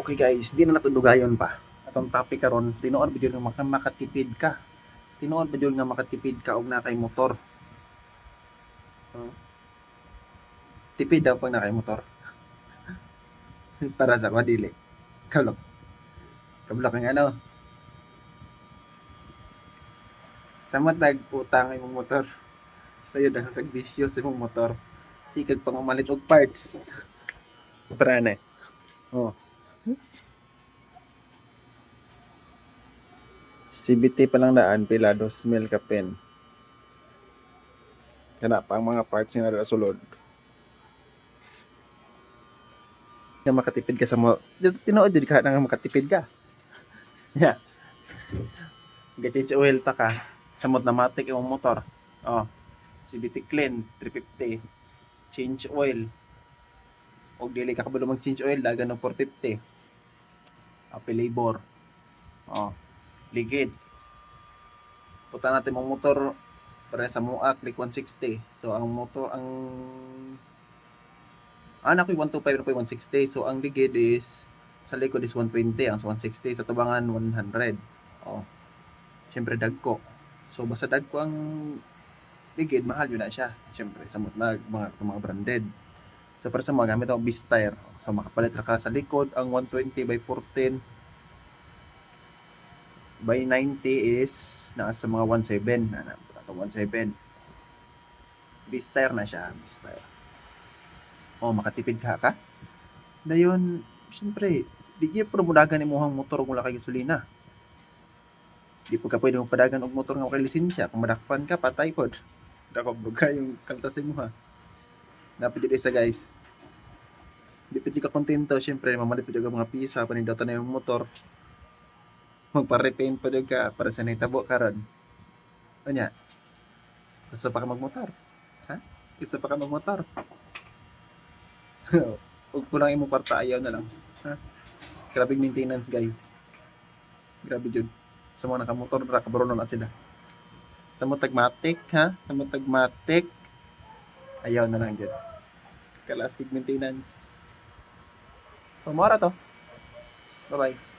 Okay guys, di na natudugayon pa. Atong topic karon, tinuod ba jud nga makatipid ka? Tinuod ba jud nga makatipid ka og nakay motor? Hmm? Tipid daw pag nakay motor. Para sa dili. Kablok. Kablok ang ano. Sa matag utang imong motor. Sayo kag bisyo sa imong motor. Sikag pang umalit og parts. Para na. Oh. CBT pa lang daan pila 2,000 ka pen. Kana pa ang mga parts nga nara sulod. Nga makatipid ka sa mo. Tinuod jud ka nga makatipid ka. Yeah. Ga-change oil pa ka. Samot na matik imong motor. Oh. CBT clean 350. Change oil. Og dili ka kabalo mag-change oil dagan og 450. Api labor. Oh. Ligid. Puta natin mong motor para sa Muak like 160. So ang motor ang anak ko 125 na po 160. So ang ligid is sa likod is 120, ang sa 160 sa tubangan 100. Oh. Siyempre dagko. So basta dagko ang ligid, mahal yun na siya. Siyempre sa mga branded. So para sa mga gamit ako beast tire. So makapalit ra ka sa likod ang 120 by 14 by 90 is nasa mga 17 na 17. Beast tire na siya, beast tire. Oh, makatipid ka. Dayon, siyempre, di gyud promodagan imong motor kung wala kay gasolina. Di po ka pwede mo padagan og motor nga kay lisensya. Kung madakpan ka, patay pod. Dako ka yung kaltasin mo ha. Dapat dito isa guys. Di pa ka kontento, siyempre, mamalit pa dyan mga pisa, panindota na yung motor. Magpa-repaint pa dyan ka para sa naitabo karon. Ano gusto pa ka magmotor? Ha? Gusto pa ka magmotor? Huwag ko lang imong kwarta, ayaw na lang. Ha? Grabe maintenance guy. Grabe jud. Sa mga nakamotor, kabarono na sila. Sa mutag matic, ha? Sa mutag matic, ayaw na lang jud. Kalaskig maintenance. Pamora to. Bye-bye.